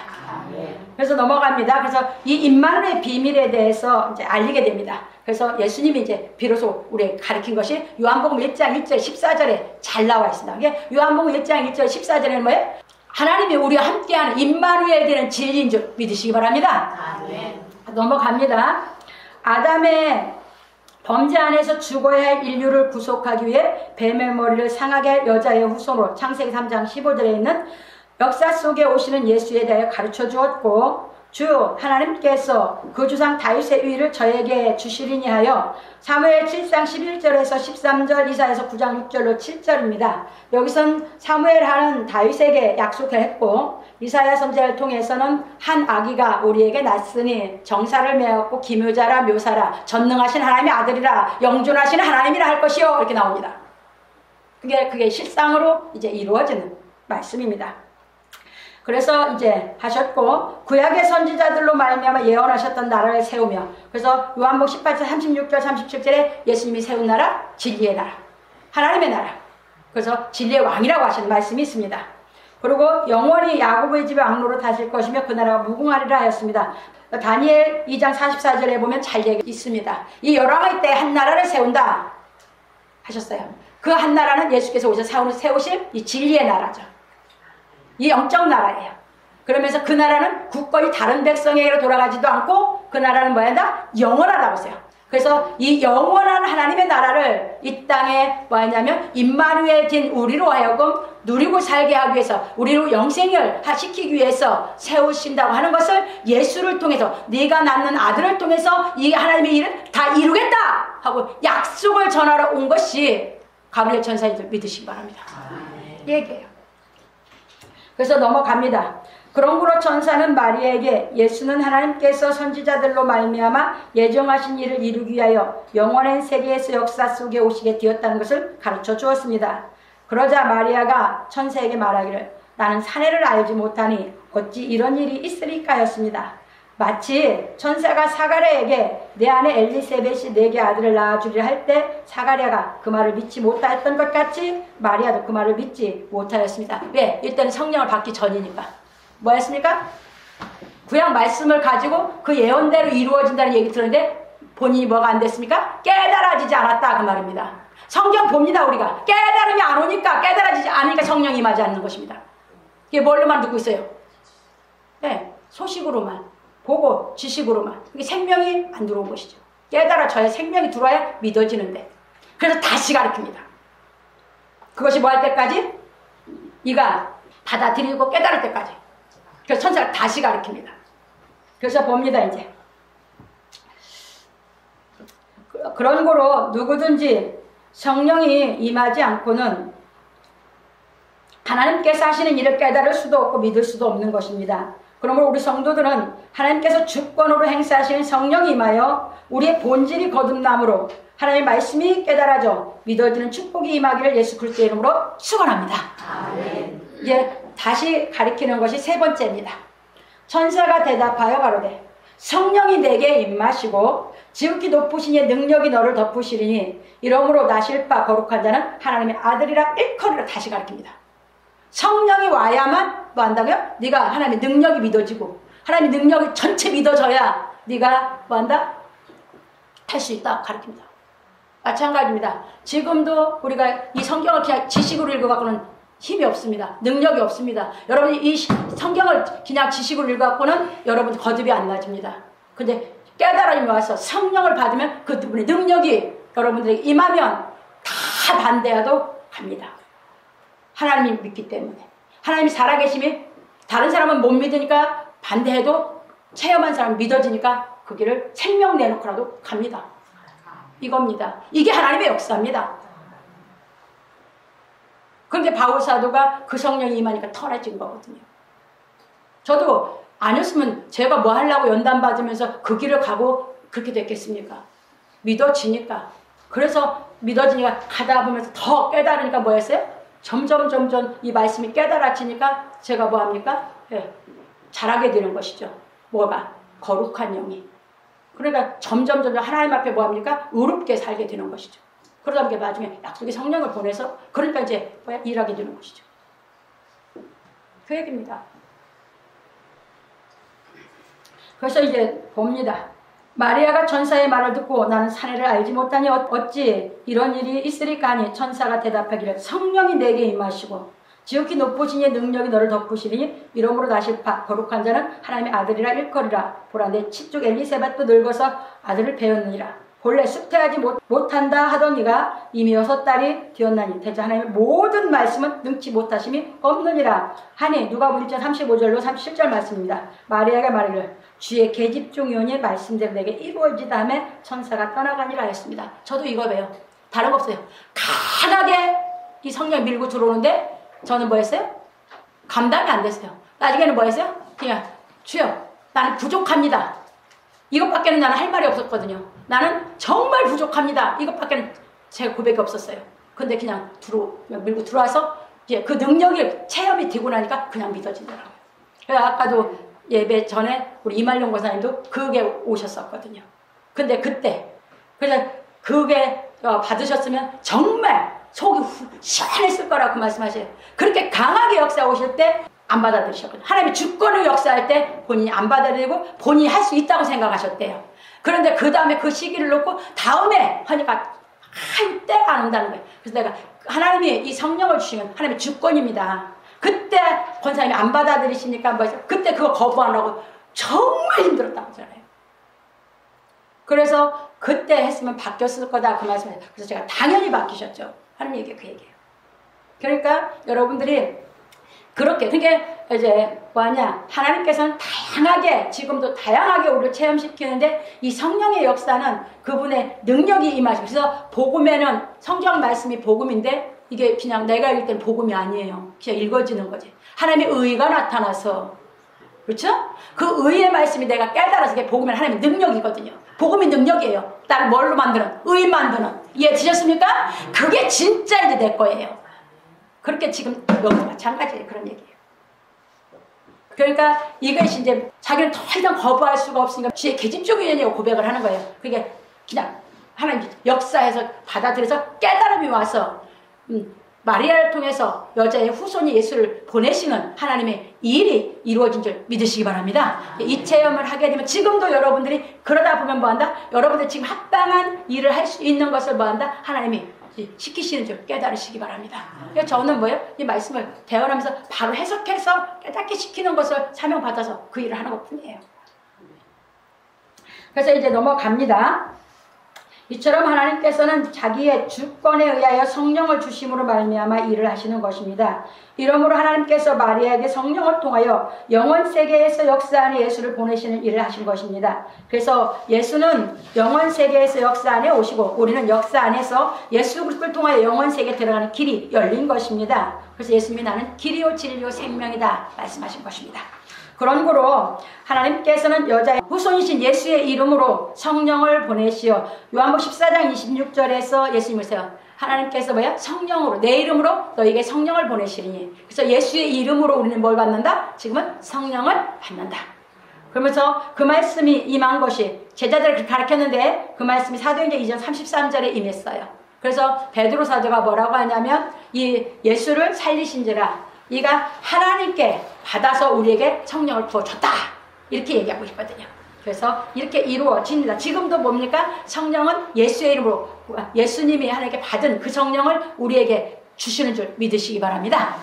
그래서 넘어갑니다. 그래서 이 임마누엘의 비밀에 대해서 이제 알리게 됩니다. 그래서 예수님이 이제 비로소 우리에게 가르친 것이 요한복음 1장 1절 14절에 잘 나와 있습니다. 이게 요한복음 1장 1절 14절에는 뭐예요? 하나님이 우리와 함께하는 임마누엘 되는 진리인 줄 믿으시기 바랍니다. 넘어갑니다. 아담의 범죄 안에서 죽어야 할 인류를 구속하기 위해 뱀의 머리를 상하게 할 여자의 후손으로 창세기 3장 15절에 있는 역사 속에 오시는 예수에 대하여 가르쳐 주었고, 주 하나님께서 그 주상 다윗의 의를 저에게 주시리니 하여 사무엘 7장 11절에서 13절, 이사야서 9장 6절로 7절입니다. 여기선 사무엘하는 다윗에게 약속을 했고, 이사야 선지자를 통해서는 한 아기가 우리에게 났으니 정사를 메었고 기묘자라 묘사라 전능하신 하나님의 아들이라 영존하시는 하나님이라 할 것이요, 이렇게 나옵니다. 그게 실상으로 이제 이루어지는 말씀입니다. 그래서 이제 하셨고, 구약의 선지자들로 말미암아 예언하셨던 나라를 세우며, 그래서 요한복음 18장 36절 37절에 예수님이 세운 나라, 진리의 나라, 하나님의 나라, 그래서 진리의 왕이라고 하시는 말씀이 있습니다. 그리고 영원히 야곱의 집에 왕로로 다실 것이며 그 나라가 무궁하리라 하였습니다. 다니엘 2장 44절에 보면 잘 얘기 있습니다. 이 열왕의 때 한 나라를 세운다 하셨어요. 그 한 나라는 예수께서 오셔서 세우실 이 진리의 나라죠. 이 영적 나라예요. 그러면서 그 나라는 굳건히 다른 백성에게로 돌아가지도 않고 그 나라는 뭐야? 영원하다고 했어요. 그래서 이 영원한 하나님의 나라를 이 땅에 뭐냐면 임마누엘 진 우리로 하여금 누리고 살게 하기 위해서, 우리로 영생을 시키기 위해서 세우신다고 하는 것을 예수를 통해서, 네가 낳는 아들을 통해서 이 하나님의 일을 다 이루겠다 하고 약속을 전하러 온 것이 가브리엘 천사인 줄 믿으시기 바랍니다. 얘기해요. 그래서 넘어갑니다. 그러므로 천사는 마리아에게 예수는 하나님께서 선지자들로 말미암아 예정하신 일을 이루기 위하여 영원한 세계에서 역사 속에 오시게 되었다는 것을 가르쳐 주었습니다. 그러자 마리아가 천사에게 말하기를 나는 사내를 알지 못하니 어찌 이런 일이 있으리까 하였습니다. 마치 천사가 사가랴에게 내 아내 엘리세벳이 내게 아들을 낳아주리라 할 때 사가랴가 그 말을 믿지 못하였던 것 같이 마리아도 그 말을 믿지 못하였습니다. 왜? 이때는 성령을 받기 전이니까. 뭐였습니까? 구약 말씀을 가지고 그 예언대로 이루어진다는 얘기 들었는데 본인이 뭐가 안 됐습니까? 깨달아지지 않았다, 그 말입니다. 성경 봅니다. 우리가 깨달음이 안 오니까, 깨달아지지 않으니까 성령이 임하지 않는 것입니다. 이게 뭘로만 듣고 있어요? 네, 소식으로만 보고 지식으로만. 이게 생명이 안 들어온 것이죠. 깨달아져야 생명이 들어와야 믿어지는데. 그래서 다시 가르칩니다. 그것이 뭐 할 때까지? 이가 받아들이고 깨달을 때까지. 그래서 천사가 다시 가르칩니다. 그래서 봅니다. 이제 그런 거로 누구든지 성령이 임하지 않고는 하나님께서 하시는 일을 깨달을 수도 없고 믿을 수도 없는 것입니다. 그러므로 우리 성도들은 하나님께서 주권으로 행사하시는 성령이 임하여 우리의 본질이 거듭남으로 하나님의 말씀이 깨달아져 믿어지는 축복이 임하기를 예수 그리스도의 이름으로 축원합니다. 이제 다시 가리키는 것이 세 번째입니다. 천사가 대답하여 가로되 성령이 내게 임하시고 지극히 높으신 이의 능력이 너를 덮으시리니 이러므로 나실 바 거룩한 자는 하나님의 아들이라 일컬이라 다시 가리킵니다. 성령이 와야만 뭐 한다고요? 네가 하나님의 능력이 믿어지고 하나님의 능력이 전체 믿어져야 네가 뭐 한다? 할 수 있다 가르칩니다. 마찬가지입니다. 지금도 우리가 이 성경을 그냥 지식으로 읽어갖고는 힘이 없습니다. 능력이 없습니다. 여러분이 이 성경을 그냥 지식으로 읽어갖고는 여러분 거듭이 안 나집니다. 근데 깨달음이 와서 성령을 받으면 그분의 능력이 여러분들에게 임하면 다 반대해도 갑니다. 하나님이 믿기 때문에. 하나님이 살아계심이 다른 사람은 못 믿으니까 반대해도 체험한 사람은 믿어지니까 그 길을 생명 내놓고라도 갑니다. 이겁니다. 이게 하나님의 역사입니다. 그런데 바울 사도가 그 성령이 임하니까 털어진 거거든요. 저도 아니었으면 제가 뭐 하려고 연단 받으면서 그 길을 가고 그렇게 됐겠습니까? 믿어지니까. 그래서 믿어지니까 가다 보면서 더 깨달으니까 뭐였어요? 점점 이 말씀이 깨달아지니까 제가 뭐 합니까? 네, 잘하게 되는 것이죠. 뭐가? 거룩한 영이. 그러니까 점점 하나님 앞에 뭐 합니까? 의롭게 살게 되는 것이죠. 그러다 보니까 나중에 약속의 성령을 보내서 그러니까 이제 뭐야? 일하게 되는 것이죠. 그 얘기입니다. 그래서 이제 봅니다. 마리아가 천사의 말을 듣고 나는 사내를 알지 못하니 어찌 이런 일이 있으리까 하니 천사가 대답하기를 성령이 내게 임하시고 지극히 높으신 이의 능력이 너를 덮으시리니 이러므로 다시 거룩한 자는 하나님의 아들이라 일컬으라. 보라 내 친족 엘리세벳도 늙어서 아들을 배웠느니라. 본래 숙태하지 못한다 하던 이가 이미 6달이 되었나니 대저 하나님의 모든 말씀은 능치 못하심이 없느니라 하니 누가복음 1장 35절로 37절 말씀입니다. 마리아가 말하기를 주의 계집종이 오니 말씀대로 내게 이루어지다 하며 천사가 떠나가니라 했습니다. 저도 이거 배요. 다른 거 없어요. 강하게 이 성령이 밀고 들어오는데 저는 뭐 했어요? 감당이 안 됐어요. 나중에는 뭐 했어요? 그냥 주여 나는 부족합니다. 이것밖에는 나는 할 말이 없었거든요. 나는 정말 부족합니다. 이것밖에는 제 고백이 없었어요. 근데 그냥 밀고 들어와서 이제 그 능력을 체험이 되고 나니까 그냥 믿어지더라고요. 그래서 아까도 예배 전에 우리 이말용 권사님도 그게 오셨었거든요. 근데 그때 그래서 그게 받으셨으면 정말 속이 시원했을 거라고 말씀하셔요. 그렇게 강하게 역사 오실 때 안 받아들이셨거든요. 하나님의 주권을 역사할 때 본인이 안 받아들이고 본인이 할 수 있다고 생각하셨대요. 그런데 그 다음에 그 시기를 놓고 다음에 하니까 때가 안 온다는 거예요. 그래서 내가 하나님이 이 성령을 주시면 하나님의 주권입니다. 그때 권사님이 안 받아들이시니까 뭐 그때 그거 거부하려고 정말 힘들었다고 하잖아요. 그래서 그때 했으면 바뀌었을 거다 그 말씀을 해요. 그래서 제가 당연히 바뀌셨죠. 하는 얘기가 그 얘기예요. 그러니까 여러분들이 그렇게 그게 이제 뭐하냐 하나님께서는 다양하게 지금도 다양하게 우리를 체험시키는데 이 성령의 역사는 그분의 능력이 임하시고 그래서 복음에는 성경 말씀이 복음인데 이게 그냥 내가 읽을 때는 복음이 아니에요. 그냥 읽어지는 거지. 하나님의 의가 나타나서 그렇죠? 그 의의 말씀이 내가 깨달아서 그게 복음은 하나님의 능력이거든요. 복음이 능력이에요. 나를 뭘로 만드는? 의 만드는. 이해되셨습니까? 그게 진짜 이제 내 거예요. 그렇게 지금 너무 마찬가지예요. 그런 얘기예요. 그러니까 이것이 이제 자기를 더 이상 거부할 수가 없으니까 주의 계집종이냐고 고백을 하는 거예요. 그게 그냥 하나님 역사에서 받아들여서 깨달음이 와서 마리아를 통해서 여자의 후손이 예수를 보내시는 하나님의 일이 이루어진 줄 믿으시기 바랍니다. 이 체험을 하게 되면 지금도 여러분들이 그러다 보면 뭐한다? 여러분들 지금 합당한 일을 할 수 있는 것을 뭐한다? 하나님이 시키시는 줄 깨달으시기 바랍니다. 저는 뭐예요? 이 말씀을 대언하면서 바로 해석해서 깨닫게 시키는 것을 사명받아서 그 일을 하는 것 뿐이에요. 그래서 이제 넘어갑니다. 이처럼 하나님께서는 자기의 주권에 의하여 성령을 주심으로 말미암아 일을 하시는 것입니다. 이러므로 하나님께서 마리아에게 성령을 통하여 영원 세계에서 역사하는 예수를 보내시는 일을 하신 것입니다. 그래서 예수는 영원 세계에서 역사 안에 오시고 우리는 역사 안에서 예수 그리스도를 통하여 영원 세계에 들어가는 길이 열린 것입니다. 그래서 예수님이 나는 길이요 진리요 생명이다 말씀하신 것입니다. 그런 거로 하나님께서는 여자의 후손이신 예수의 이름으로 성령을 보내시어 요한복음 14장 26절에서 예수님께서 하나님께서 뭐야? 성령으로 내 이름으로 너에게 성령을 보내시리니 그래서 예수의 이름으로 우리는 뭘 받는다? 지금은 성령을 받는다. 그러면서 그 말씀이 임한 것이 제자들을 가르쳤는데 그 말씀이 사도행전 2장 33절에 임했어요. 그래서 베드로 사도가 뭐라고 하냐면 이 예수를 살리신지라 이가 하나님께 받아서 우리에게 성령을 부어줬다 이렇게 얘기하고 있거든요. 그래서 이렇게 이루어집니다. 지금도 뭡니까? 성령은 예수의 이름으로 예수님이 하나님께 받은 그 성령을 우리에게 주시는 줄 믿으시기 바랍니다.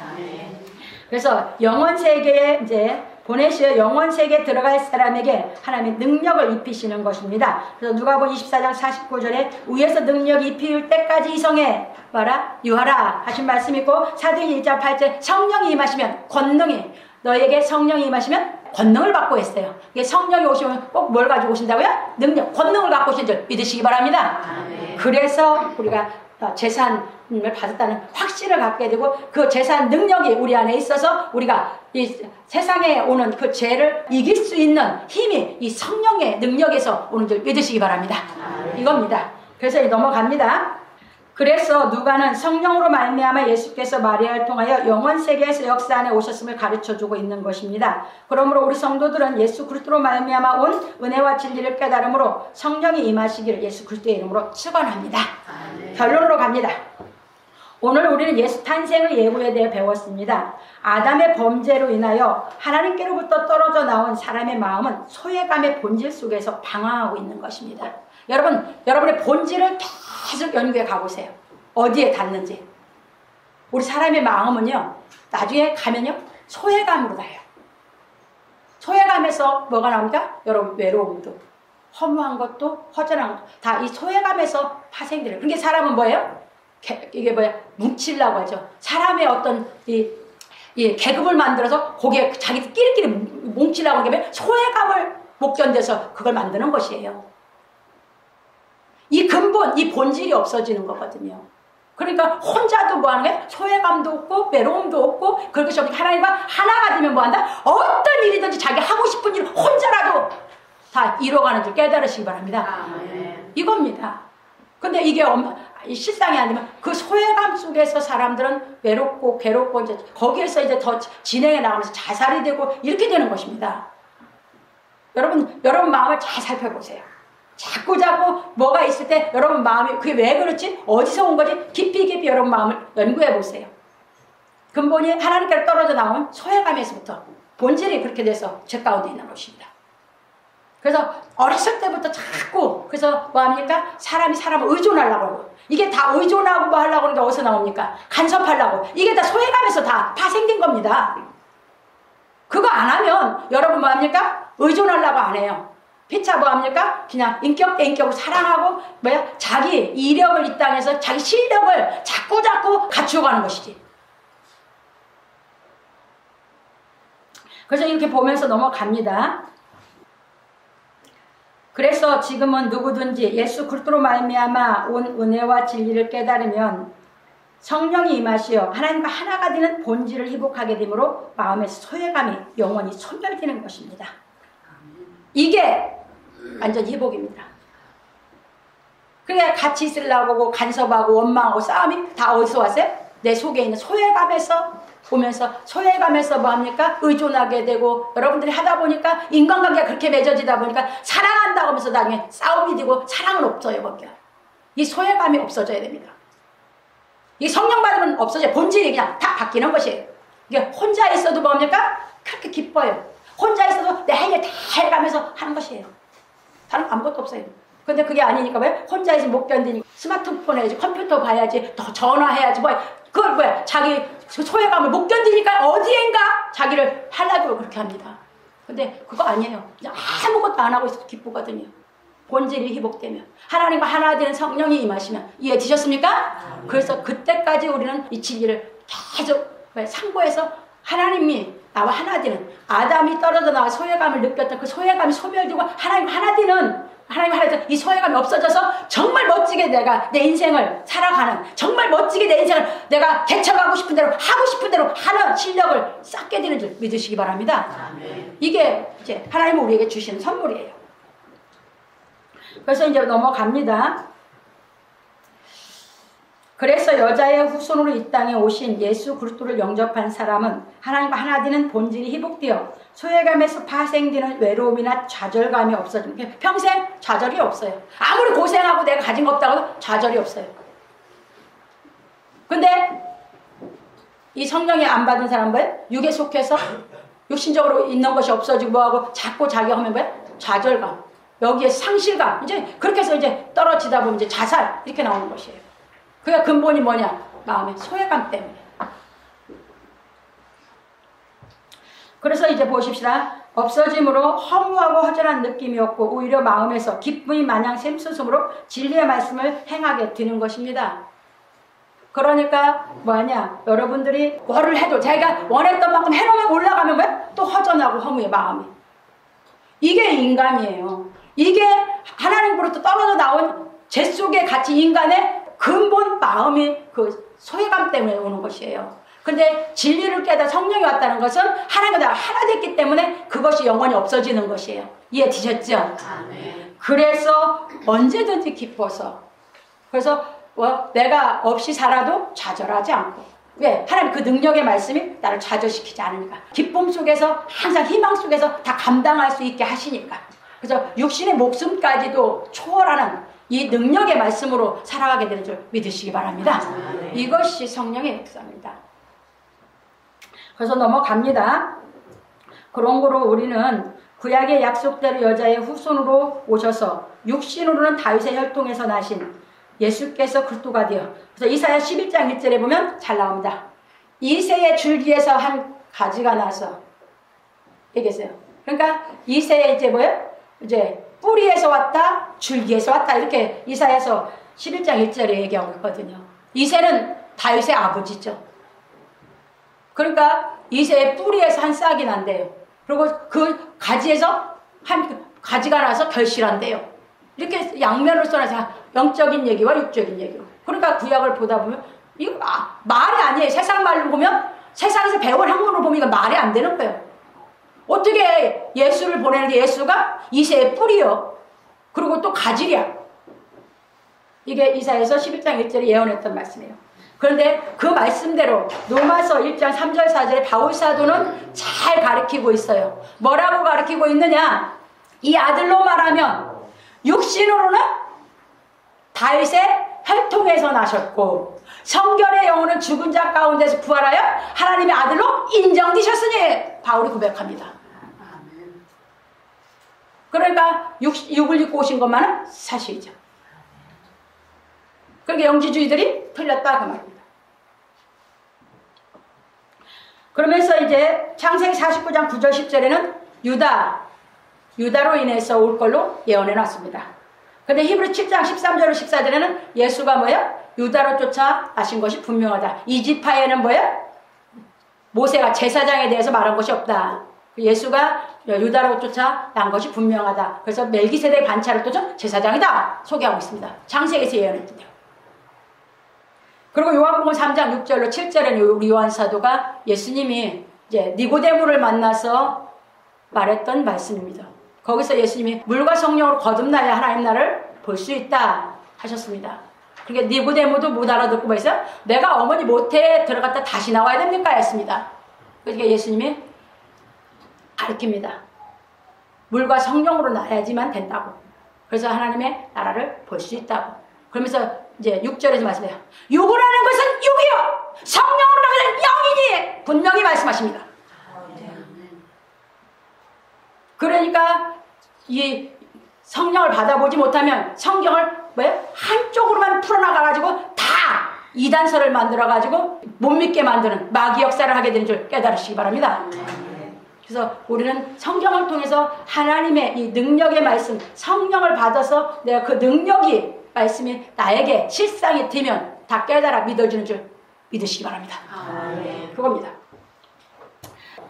그래서 영원 세계에 이제 보내시어 영원 세계에 들어갈 사람에게 하나님의 능력을 입히시는 것입니다. 그래서 누가복음 24장 49절에 위에서 능력이 입힐 때까지 이성에 뭐라? 유하라 하신 말씀이 있고 사도행전 1장 8절 성령이 임하시면 권능이 너에게 성령이 임하시면 권능을 받고 있어요. 이게 성령이 오시면 꼭 뭘 가지고 오신다고요? 능력, 권능을 갖고 오신 줄 믿으시기 바랍니다. 그래서 우리가 재산을 받았다는 확신을 갖게 되고 그 재산 능력이 우리 안에 있어서 우리가 이 세상에 오는 그 죄를 이길 수 있는 힘이 이 성령의 능력에서 오는 줄 믿으시기 바랍니다. 이겁니다. 그래서 넘어갑니다. 그래서 누가는 성령으로 말미암아 예수께서 마리아를 통하여 영원 세계에서 역사 안에 오셨음을 가르쳐주고 있는 것입니다. 그러므로 우리 성도들은 예수 그리스도로 말미암아 온 은혜와 진리를 깨달음으로 성령이 임하시기를 예수 그리스도의 이름으로 축원합니다. 결론으로 갑니다. 오늘 우리는 예수 탄생의 예고에 대해 배웠습니다. 아담의 범죄로 인하여 하나님께로부터 떨어져 나온 사람의 마음은 소외감의 본질 속에서 방황하고 있는 것입니다. 여러분의 본질을 계속 연구해 가보세요. 어디에 닿는지. 우리 사람의 마음은요, 나중에 가면요, 소외감으로 가요. 소외감에서 뭐가 나옵니까? 여러분, 외로움도, 허무한 것도, 허전한 것도 다 이 소외감에서 파생돼요. 그러니까 사람은 뭐예요? 이게 뭐야? 뭉치려고 하죠. 사람의 어떤 이 계급을 만들어서 거기에 자기끼리끼리 뭉치려고 하는 게 소외감을 못 견뎌서 그걸 만드는 것이에요. 이 근본, 이 본질이 없어지는 거거든요. 그러니까 혼자도 뭐 하는 거예요? 소외감도 없고 외로움도 없고, 그렇게 저기 하나님과 하나가 되면 뭐 한다? 어떤 일이든지 자기 하고 싶은 일 혼자라도 다 이뤄가는 줄 깨달으시기 바랍니다. 이겁니다. 근데 이게 실상이 아니면 그 소외감 속에서 사람들은 외롭고 괴롭고 이제 거기에서 이제 더 진행해 나가면서 자살이 되고 이렇게 되는 것입니다. 여러분 마음을 잘 살펴보세요. 자꾸 뭐가 있을 때 여러분 마음이 그게 왜 그렇지? 어디서 온 거지? 깊이 여러분 마음을 연구해 보세요. 근본이 하나님께로 떨어져 나온 소외감에서부터 본질이 그렇게 돼서 죄 가운데 있는 것입니다. 그래서 어렸을 때부터 자꾸 그래서 뭐합니까? 사람이 사람을 의존하려고 하고, 이게 다 의존하고 뭐 하려고 하는 게 어디서 나옵니까? 간섭하려고. 이게 다 소외감에서 다 파생된 겁니다. 그거 안 하면 여러분 뭐합니까? 의존하려고 안 해요. 피차 뭐합니까? 그냥 인격 대 인격을 사랑하고 자기 이력을 이 땅에서 자기 실력을 자꾸 갖추어가는 것이지. 그래서 이렇게 보면서 넘어갑니다. 그래서 지금은 누구든지 예수 그리스도로 말미암아 온 은혜와 진리를 깨달으면 성령이 임하시어 하나님과 하나가 되는 본질을 회복하게 되므로 마음의 소외감이 영원히 소멸되는 것입니다. 이게 완전 회복입니다. 그러니까 같이 있으려고 간섭하고 원망하고 싸움이 다 어디서 왔어요? 내 속에 있는 소외감에서 보면서 소외감에서 뭐합니까? 의존하게 되고, 여러분들이 하다 보니까 인간관계가 그렇게 맺어지다 보니까 사랑한다고 하면서 나중에 싸움이 되고 사랑은 없어요. 거기가. 이 소외감이 없어져야 됩니다. 이 성령 받으면 없어져요. 본질이 그냥 다 바뀌는 것이에요. 이게 혼자 있어도 뭡니까? 그렇게 기뻐요. 혼자 있어도 내 할 일 다 해가면서 하는 것이에요. 다른 아무것도 없어요. 근데 그게 아니니까 왜? 혼자 있으면 못 견디니까 스마트폰 해야지, 컴퓨터 봐야지, 더 전화해야지, 그걸 뭐야? 자기 소외감을 못 견디니까 어디엔가 자기를 하려고 그렇게 합니다. 근데 그거 아니에요. 그냥 아무것도 안 하고 있어도 기쁘거든요. 본질이 회복되면. 하나님과 하나 되는 성령이 임하시면. 이해되셨습니까? 그래서 그때까지 우리는 이 진리를 계속 상고해서 하나님이 나와 하나 되는, 아담이 떨어져 나와 소외감을 느꼈던 그 소외감이 소멸되고 하나님과 하나 되는, 이 소외감이 없어져서 정말 멋지게 내가 내 인생을 살아가는, 정말 멋지게 내 인생을 내가 개척하고 싶은 대로 하고 싶은 대로 하는 실력을 쌓게 되는 줄 믿으시기 바랍니다. 아멘. 이게 이제 하나님이 우리에게 주신 선물이에요. 그래서 이제 넘어갑니다. 그래서 여자의 후손으로 이 땅에 오신 예수 그리스도를 영접한 사람은 하나님과 하나 되는 본질이 회복되어 소외감에서 파생되는 외로움이나 좌절감이 없어집니다. 평생 좌절이 없어요. 아무리 고생하고 내가 가진 거 없다고 해도 좌절이 없어요. 근데 이 성령이 안 받은 사람은 뭐예요? 육에 속해서 육신적으로 있는 것이 없어지고 뭐하고 자꾸 자기가 하면 뭐예요? 좌절감, 여기에 상실감, 이제 그렇게 해서 이제 떨어지다 보면 이제 자살 이렇게 나오는 것이에요. 그게 근본이 뭐냐? 마음의 소외감 때문에. 그래서 이제 보십시다. 없어짐으로 허무하고 허전한 느낌이 없고 오히려 마음에서 기쁨이 마냥 샘솟음으로 진리의 말씀을 행하게 되는 것입니다. 그러니까 뭐하냐? 여러분들이 뭐를 해도 자기가 원했던 만큼 해놓으면 올라가면 왜? 또 허전하고 허무해 마음이. 이게 인간이에요. 이게 하나님으로부터 떨어져 나온 죄 속에 갇힌 인간의 근본 마음이 그 소외감 때문에 오는 것이에요. 근데 진리를 깨달아 성령이 왔다는 것은 하나님과 내가 하나 됐기 때문에 그것이 영원히 없어지는 것이에요. 이해되셨죠? 아멘. 그래서 언제든지 기뻐서, 그래서 내가 없이 살아도 좌절하지 않고, 왜? 하나님 그 능력의 말씀이 나를 좌절시키지 않으니까, 기쁨 속에서 항상 희망 속에서 다 감당할 수 있게 하시니까. 그래서 육신의 목숨까지도 초월하는 이 능력의 말씀으로 살아가게 되는 줄 믿으시기 바랍니다. 이것이 성령의 역사입니다. 그래서 넘어갑니다. 그런 거로 우리는 구약의 약속대로 여자의 후손으로 오셔서 육신으로는 다윗의 혈통에서 나신 예수께서 그리스도가 되어, 그래서 이사야 11장 1절에 보면 잘 나옵니다. 이새의 줄기에서 한 가지가 나서 얘기했어요. 그러니까 이새의 이제 뭐예요? 이제 뿌리에서 왔다, 줄기에서 왔다, 이렇게 이사야서 11장 1절에 얘기하고 있거든요. 이새는 다윗의 아버지죠. 그러니까 이새의 뿌리에서 한 싹이 난대요. 그리고 그 가지에서 한 가지가 나서 결실한대요. 이렇게 양면으로 써놔서 영적인 얘기와 육적인 얘기로. 그러니까 구약을 보다 보면 이거 말이 아니에요. 세상 말로 보면, 세상에서 배운 학문으로 보면 이거 말이 안 되는 거예요. 어떻게 예수를 보내는데 예수가 이새의 뿌리요. 그리고 또 가지야. 이게 이사야서 11장 1절에 예언했던 말씀이에요. 그런데 그 말씀대로 로마서 1장 3절 4절에 바울 사도는 잘 가르치고 있어요. 뭐라고 가르치고 있느냐? 이 아들로 말하면 육신으로는 다윗의 혈통에서 나셨고 성결의 영혼은 죽은 자 가운데서 부활하여 하나님의 아들로 인정되셨으니 바울이 고백합니다. 그러니까 육을 입고 오신 것만은 사실이죠. 그러니까 영지주의들이 틀렸다 그 말입니다. 그러면서 이제 창세기 49장 9절 10절에는 유다로 인해서 올 걸로 예언해 놨습니다. 근데 히브리 7장 13절 14절에는 예수가 뭐예요? 유다로 쫓아 나신 것이 분명하다. 이 지파에는 뭐예요? 모세가 제사장에 대해서 말한 것이 없다. 예수가 유다로 쫓아 난 것이 분명하다. 그래서 멜기세덱 반차를 쫓아 제사장이다 소개하고 있습니다. 창세기에서 예언했던데요. 그리고 요한복음 3장 6절로 7절에는 우리 요한 사도가 예수님이 이제 니고데모를 만나서 말했던 말씀입니다. 거기서 예수님이 물과 성령으로 거듭나야 하나님 나라를 볼 수 있다 하셨습니다. 그러니까 니고데모도 못 알아듣고 말했어요. 내가 어머니 모태에 들어갔다 다시 나와야 됩니까? 했습니다. 그러니까 예수님이 가르칩니다. 물과 성령으로 나야지만 된다고. 그래서 하나님의 나라를 볼 수 있다고. 그러면서 이제 6절에서 말씀해요. 육을 하는 것은 육이요 성령으로 나가는 영이니 분명히 말씀하십니다. 그러니까 이 성령을 받아보지 못하면 성경을 뭐예요? 한쪽으로만 풀어나가가지고 다 이단설을 만들어가지고 못 믿게 만드는 마귀 역사를 하게 되는 줄 깨달으시기 바랍니다. 그래서 우리는 성경을 통해서 하나님의 이 능력의 말씀, 성령을 받아서 내가 그 능력이 말씀이 나에게 실상이 되면 다 깨달아 믿어지는 줄 믿으시기 바랍니다. 그겁니다.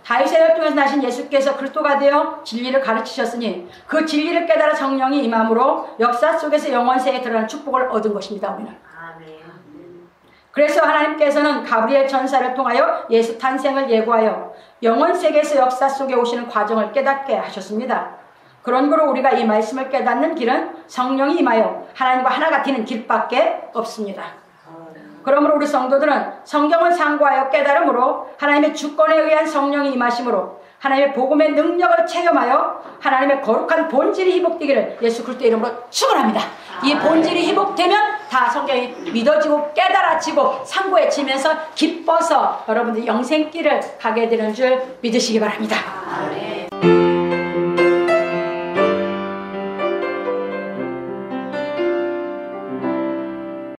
다윗의 혈통에서 나신 예수께서 그리스도가 되어 진리를 가르치셨으니 그 진리를 깨달아 성령이 임함으로 역사 속에서 영원세에 들어가는 축복을 얻은 것입니다. 우리는. 그래서 하나님께서는 가브리엘 전사를 통하여 예수 탄생을 예고하여 영원세계에서 역사 속에 오시는 과정을 깨닫게 하셨습니다. 그런 거로 우리가 이 말씀을 깨닫는 길은 성령이 임하여 하나님과 하나가 되는 길밖에 없습니다. 그러므로 우리 성도들은 성경을 상고하여 깨달음으로 하나님의 주권에 의한 성령이 임하심으로 하나님의 복음의 능력을 체험하여 하나님의 거룩한 본질이 회복되기를 예수 그리스도의 이름으로 축원합니다. 이 본질이 회복되면 다 성경이 믿어지고 깨달아지고 상고해지면서 기뻐서 여러분들 영생길을 가게 되는 줄 믿으시기 바랍니다.